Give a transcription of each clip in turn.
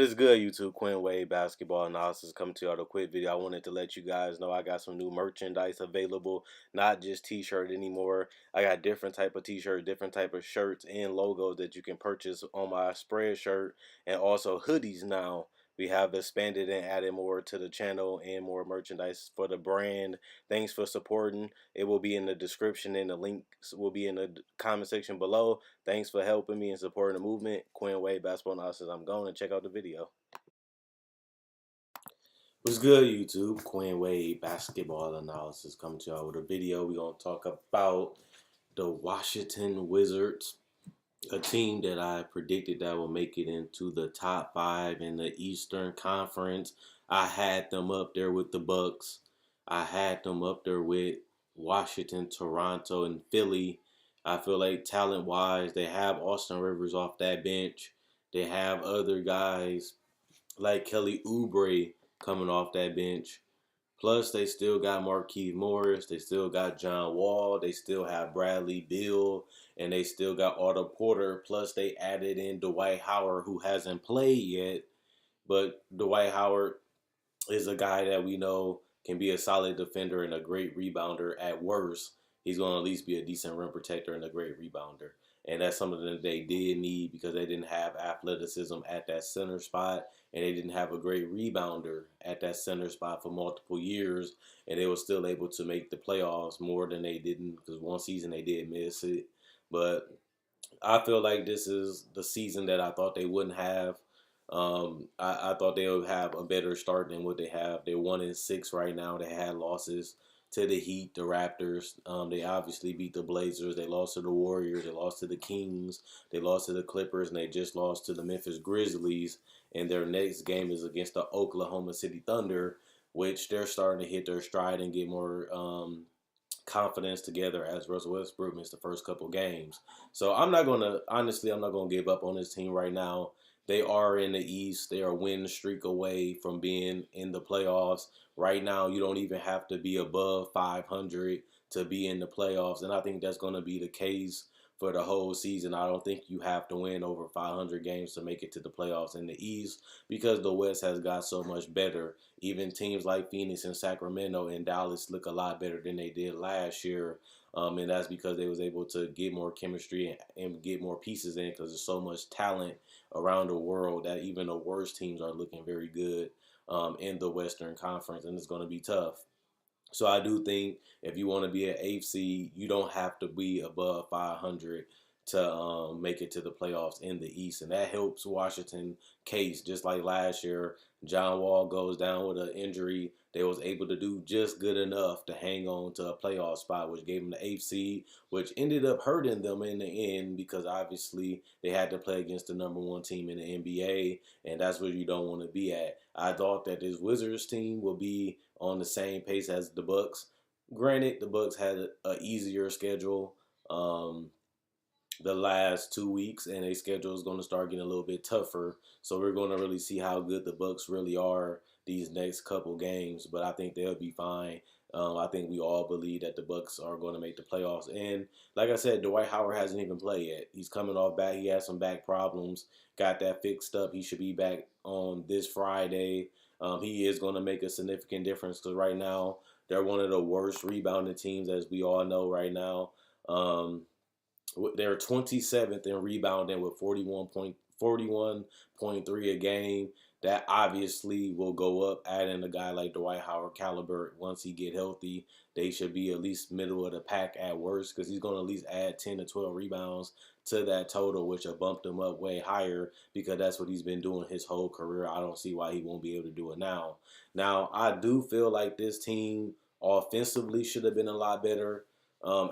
is good, YouTube? Quinn Wade Basketball Analysis coming to you with a quick video. I wanted to let you guys know I got some new merchandise available, not just t-shirt anymore. I got different type of t-shirt, different type of shirts and logos that you can purchase on my spread shirt, and also hoodies now. We have expanded and added more to the channel and more merchandise for the brand. Thanks for supporting. It will be in the description and the links will be in the comment section below. Thanks for helping me and supporting the movement. Quinn Wade Basketball Analysis. I'm going to check out the video. What's good, YouTube? Quinn Wade Basketball Analysis coming to y'all with a video. We're going to talk about the Washington Wizards, a team that I predicted that will make it into the top 5 in the Eastern Conference. I had them up there with the Bucks. I had them up there with Washington, Toronto, and Philly. I feel like talent-wise, they have Austin Rivers off that bench. They have other guys like Kelly Oubre coming off that bench. Plus, they still got Markieff Morris. They still got John Wall. They still have Bradley Beal. And they still got Otto Porter. Plus, they added in Dwight Howard, who hasn't played yet. But Dwight Howard is a guy that we know can be a solid defender and a great rebounder at worst. He's going to at least be a decent rim protector and a great rebounder. And that's something that they did need because they didn't have athleticism at that center spot, and they didn't have a great rebounder at that center spot for multiple years, and they were still able to make the playoffs more than they didn't because one season they did miss it. But I feel like this is the season that I thought they wouldn't have. I thought they would have a better start than what they have. They're 1-6 right now. They had losses to the Heat, the Raptors. They obviously beat the Blazers. They lost to the Warriors. They lost to the Kings. They lost to the Clippers, and they just lost to the Memphis Grizzlies. And their next game is against the Oklahoma City Thunder, which they're starting to hit their stride and get more confidence together as Russell Westbrook missed the first couple games. So I'm not going to give up on this team right now. They are in the East. They are a win streak away from being in the playoffs. Right now, you don't even have to be above 500 to be in the playoffs, and I think that's going to be the case for the whole season. I don't think you have to win over 500 games to make it to the playoffs in the East because the West has got so much better. Even teams like Phoenix and Sacramento and Dallas look a lot better than they did last year. And that's because they was able to get more chemistry and get more pieces in because there's so much talent around the world that even the worst teams are looking very good in the Western Conference, and it's going to be tough. So I do think if you want to be an eighth seed, you don't have to be above 500 to make it to the playoffs in the East, and that helps Washington case. Just like last year, John Wall goes down with an injury. They was able to do just good enough to hang on to a playoff spot, which gave them the eighth seed, which ended up hurting them in the end because obviously they had to play against the #1 team in the NBA, and that's where you don't want to be at. I thought that this Wizards team will be on the same pace as the Bucks. Granted, the Bucks had an easier schedule the last 2 weeks, and their schedule is going to start getting a little bit tougher. So we're going to really see how good the Bucks really are these next couple games. But I think they'll be fine. I think we all believe that the Bucks are going to make the playoffs. And like I said, Dwight Howard hasn't even played yet. He's coming off back. He has some back problems. Got that fixed up. He should be back on this Friday. He is going to make a significant difference because right now they're one of the worst rebounding teams, as we all know right now. They're 27th in rebounding with 41.3 a game. That obviously will go up. Adding a guy like Dwight Howard caliber, once he get healthy, they should be at least middle of the pack at worst because he's going to at least add 10 to 12 rebounds to that total, which will bump him up way higher because that's what he's been doing his whole career. I don't see why he won't be able to do it now. Now, I do feel like this team offensively should have been a lot better.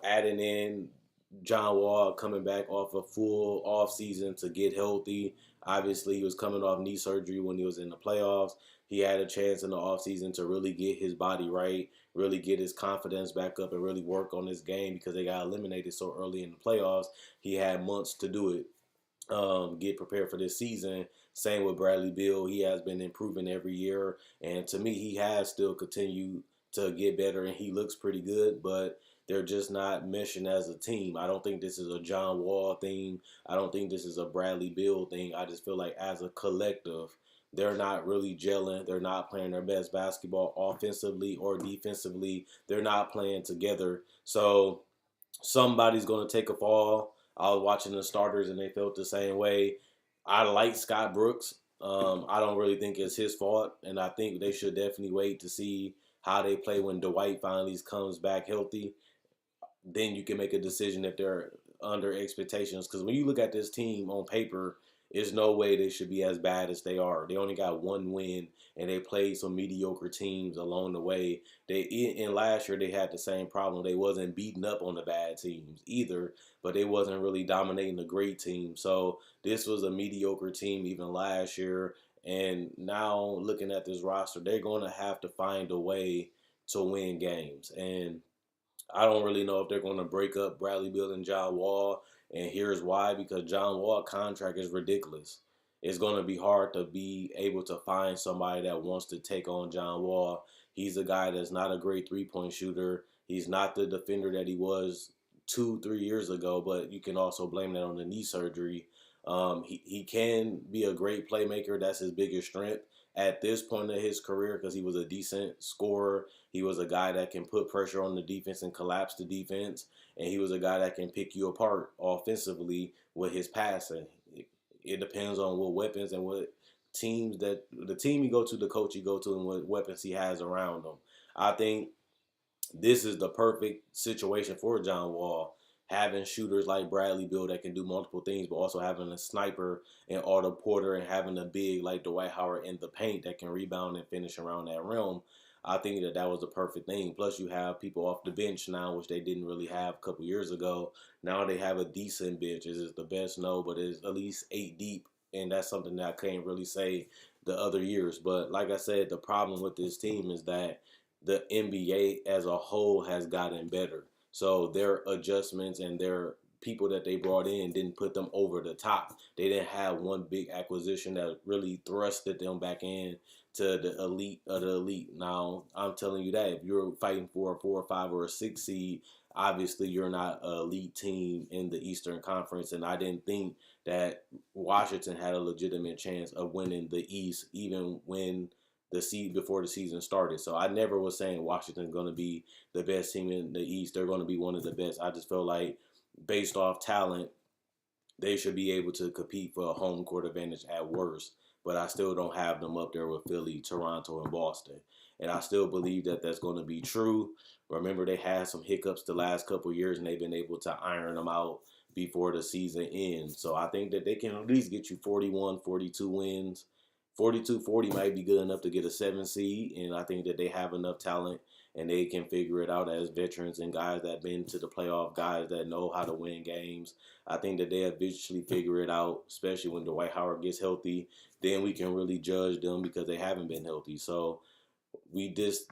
Adding in John Wall coming back off a full off season to get healthy. Obviously, he was coming off knee surgery when he was in the playoffs. He had a chance in the offseason to really get his body right, really get his confidence back up, and really work on his game because they got eliminated so early in the playoffs. He had months to do it. Get prepared for this season. Same with Bradley Beal. He has been improving every year, and to me, he has still continued to get better, and he looks pretty good, but they're just not meshing as a team. I don't think this is a John Wall thing. I don't think this is a Bradley Beal thing. I just feel like as a collective, they're not really gelling. They're not playing their best basketball offensively or defensively. They're not playing together. So somebody's going to take a fall. I was watching the starters and they felt the same way. I like Scott Brooks. I don't really think it's his fault, and I think they should definitely wait to see how they play when Dwight finally comes back healthy. Then you can make a decision if they're under expectations. Because when you look at this team on paper, there's no way they should be as bad as they are. They only got one win, and they played some mediocre teams along the way. In last year they had the same problem. They wasn't beating up on the bad teams either, but they wasn't really dominating the great team. So this was a mediocre team even last year. And now looking at this roster, they're going to have to find a way to win games. And I don't really know if they're going to break up Bradley Beal and John Wall, and here's why: because John Wall contract is ridiculous. It's going to be hard to be able to find somebody that wants to take on John Wall. He's a guy that's not a great three-point shooter. He's not the defender that he was 2, 3 years ago, but you can also blame that on the knee surgery. He can be a great playmaker. That's his biggest strength at this point of his career because he was a decent scorer. He was a guy that can put pressure on the defense and collapse the defense. And he was a guy that can pick you apart offensively with his passing. It depends on what weapons and what teams that the team you go to, the coach you go to, and what weapons he has around him. I think this is the perfect situation for John Wall. Having shooters like Bradley Beal that can do multiple things, but also having a sniper and Otto Porter and having a big like Dwight Howard in the paint that can rebound and finish around that rim. I think that was the perfect thing. Plus, you have people off the bench now, which they didn't really have a couple years ago. Now they have a decent bench. Is it the best? No, but it's at least 8 deep, and that's something that I can't really say the other years. But like I said, the problem with this team is that the NBA as a whole has gotten better. So their adjustments and their people that they brought in didn't put them over the top. They didn't have one big acquisition that really thrusted them back in to the elite of the elite. Now, I'm telling you that if you're fighting for a 4 or 5 or a 6 seed, obviously you're not an elite team in the Eastern Conference. And I didn't think that Washington had a legitimate chance of winning the East, even when the seed before the season started. So I never was saying Washington's going to be the best team in the East. They're going to be one of the best. I just feel like based off talent, they should be able to compete for a home court advantage at worst. But I still don't have them up there with Philly, Toronto, and Boston. And I still believe that that's going to be true. Remember, they had some hiccups the last couple of years, and they've been able to iron them out before the season ends. So I think that they can at least get you 41, 42 wins. 42-40 might be good enough to get a 7 seed, and I think that they have enough talent and they can figure it out as veterans and guys that have been to the playoff, guys that know how to win games. I think that they eventually figure it out, especially when Dwight Howard gets healthy. Then we can really judge them because they haven't been healthy. So we just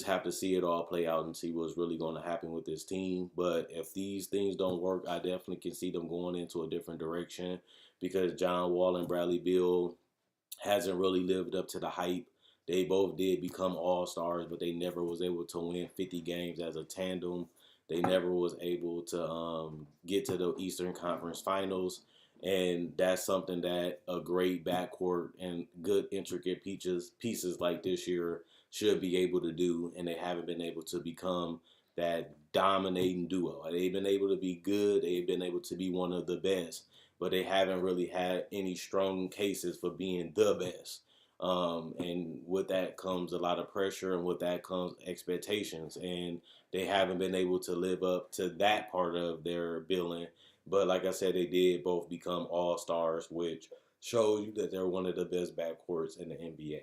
have to see it all play out and see what's really going to happen with this team. But if these things don't work, I definitely can see them going into a different direction because John Wall and Bradley Beal hasn't really lived up to the hype. They both did become all-stars, but they never was able to win 50 games as a tandem. They never was able to get to the Eastern Conference Finals, and that's something that a great backcourt and good intricate pieces like this year should be able to do, and they haven't been able to become that dominating duo. They've been able to be good. They've been able to be one of the best, but they haven't really had any strong cases for being the best. And with that comes a lot of pressure, and with that comes expectations. And they haven't been able to live up to that part of their billing. But like I said, they did both become all stars, which shows you that they're one of the best backcourts in the NBA.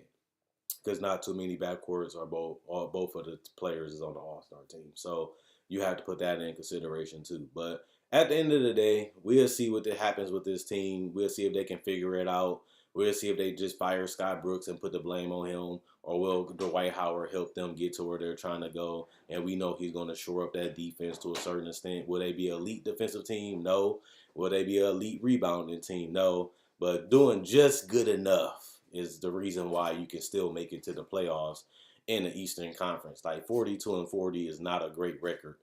Because not too many backcourts are both of the players is on the All Star team. So you have to put that in consideration too. But at the end of the day, we'll see what happens with this team. We'll see if they can figure it out. We'll see if they just fire Scott Brooks and put the blame on him, or will Dwight Howard help them get to where they're trying to go? And we know he's going to shore up that defense to a certain extent. Will they be an elite defensive team? No. Will they be an elite rebounding team? No. But doing just good enough is the reason why you can still make it to the playoffs in the Eastern Conference. Like 42-40 is not a great record.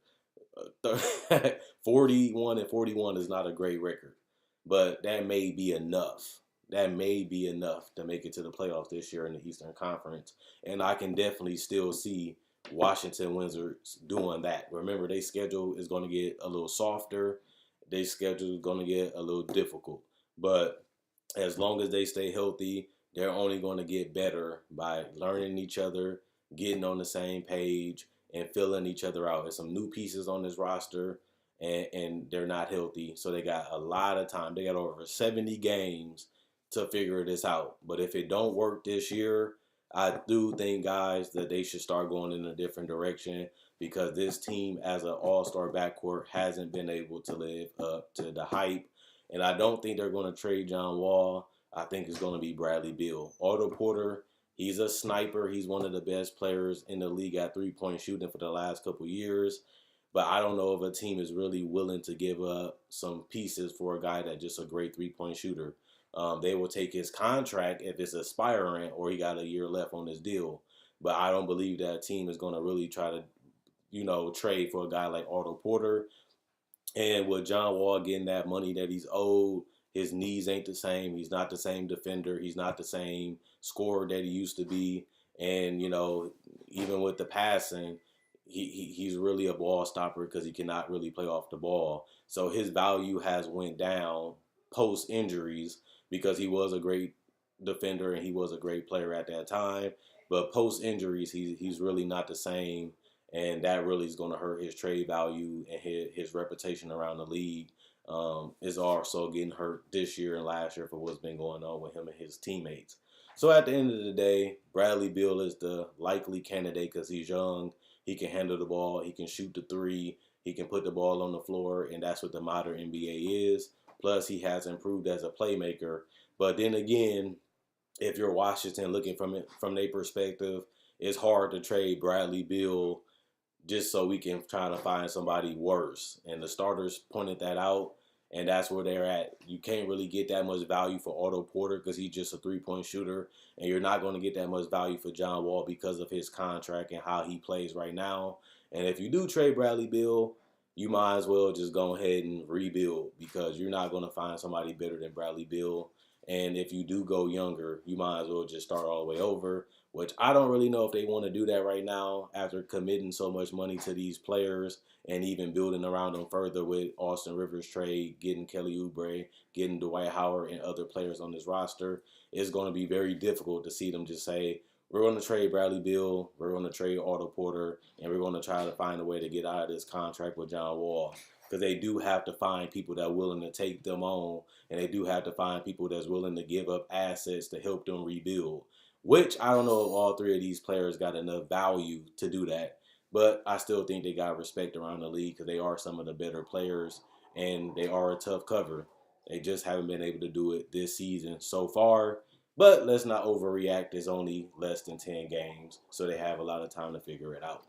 41-41 is not a great record, but that may be enough. that may be enough to make it to the playoffs this year in the Eastern Conference. And I can definitely still see Washington Wizards doing that. Remember, their schedule is going to get a little softer. Their schedule is going to get a little difficult. But as long as they stay healthy, they're only going to get better by learning each other, getting on the same page, and filling each other out. There's some new pieces on this roster, and they're not healthy. So they got a lot of time. They got over 70 games to figure this out. But if it don't work this year, I do think, guys, that they should start going in a different direction because this team, as an all-star backcourt, hasn't been able to live up to the hype. And I don't think they're going to trade John Wall. I think it's going to be Bradley Beal. Otto Porter, he's a sniper. He's one of the best players in the league at three-point shooting for the last couple years. But I don't know if a team is really willing to give up some pieces for a guy that's just a great three-point shooter. They will take his contract if it's expiring or he got a year left on his deal. But I don't believe that team is going to really try to, trade for a guy like Otto Porter. And with John Wall getting that money that he's owed, his knees ain't the same. He's not the same defender. He's not the same scorer that he used to be. And, even with the passing, he's really a ball stopper because he cannot really play off the ball. So his value has went down post injuries because he was a great defender and he was a great player at that time. But post injuries, he's really not the same, and that really is going to hurt his trade value and his reputation around the league. Is also getting hurt this year and last year for what's been going on with him and his teammates. So at the end of the day, Bradley Beal is the likely candidate because he's young. He can handle the ball. He can shoot the three. He can put the ball on the floor, and that's what the modern NBA is. Plus, he has improved as a playmaker. But then again, if you're Washington looking from their perspective, it's hard to trade Bradley Beal just so we can try to find somebody worse. And the starters pointed that out, and that's where they're at. You can't really get that much value for Otto Porter because he's just a three-point shooter, and you're not going to get that much value for John Wall because of his contract and how he plays right now. And if you do trade Bradley Beal, you might as well just go ahead and rebuild because you're not going to find somebody better than Bradley Beal. And if you do go younger, you might as well just start all the way over, which I don't really know if they want to do that right now after committing so much money to these players and even building around them further with Austin Rivers trade, getting Kelly Oubre, getting Dwight Howard and other players on this roster. It's going to be very difficult to see them just say, we're going to trade Bradley Beal, we're going to trade Otto Porter, and we're going to try to find a way to get out of this contract with John Wall. Because they do have to find people that are willing to take them on, and they do have to find people that's willing to give up assets to help them rebuild. Which I don't know if all three of these players got enough value to do that. But I still think they got respect around the league because they are some of the better players, and they are a tough cover. They just haven't been able to do it this season so far. But let's not overreact. It's only less than 10 games, so they have a lot of time to figure it out.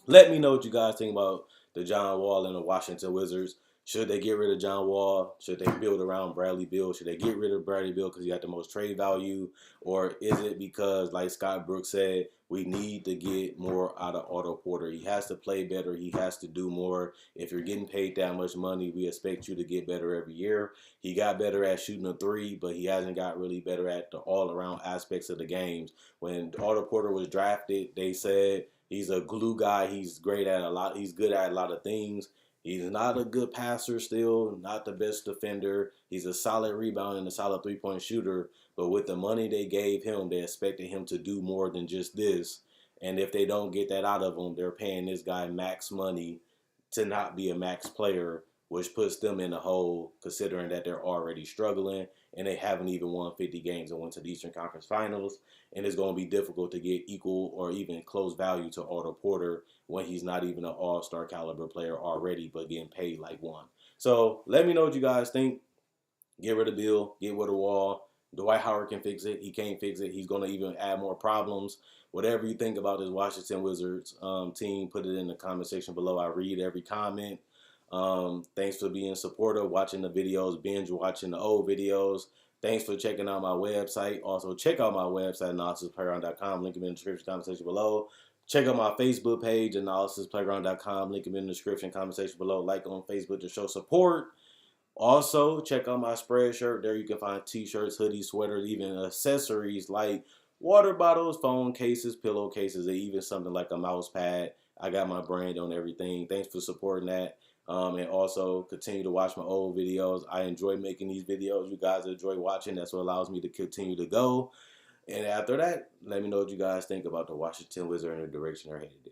Let me know what you guys think about the John Wall and the Washington Wizards. Should they get rid of John Wall? Should they build around Bradley Beal? Should they get rid of Bradley Beal because he got the most trade value? Or is it because, like Scott Brooks said, we need to get more out of Otto Porter? He has to play better. He has to do more. If you're getting paid that much money, we expect you to get better every year. He got better at shooting a three, but he hasn't got really better at the all-around aspects of the games. When Otto Porter was drafted, they said he's a glue guy. He's great at a lot. He's good at a lot of things. He's not a good passer still, not the best defender. He's a solid rebounder and a solid three-point shooter. But with the money they gave him, they expected him to do more than just this. And if they don't get that out of him, they're paying this guy max money to not be a max player, which puts them in a hole considering that they're already struggling and they haven't even won 50 games and went to the Eastern Conference Finals. And it's going to be difficult to get equal or even close value to Otto Porter when he's not even an all-star caliber player already, but getting paid like one. So let me know what you guys think. Get rid of Beal, get rid of Wall. Dwight Howard can fix it. He can't fix it. He's going to even add more problems. Whatever you think about this Washington Wizards team, put it in the comment section below. I read every comment. Thanks for being supportive, watching the videos, binge watching the old videos. Thanks for checking out my website. Also, check out my website, analysisplayground.com. Link in the description, comment section below. Check out my Facebook page, analysisplayground.com. Link in the description, comment section below. Like on Facebook to show support. Also, check out my spread shirt. There you can find t-shirts, hoodies, sweaters, even accessories like water bottles, phone cases, pillowcases, and even something like a mouse pad. I got my brand on everything. Thanks for supporting that. And also continue to watch my old videos. I enjoy making these videos. You guys enjoy watching. That's what allows me to continue to go. And after that, let me know what you guys think about the Washington Wizards and the direction they're headed.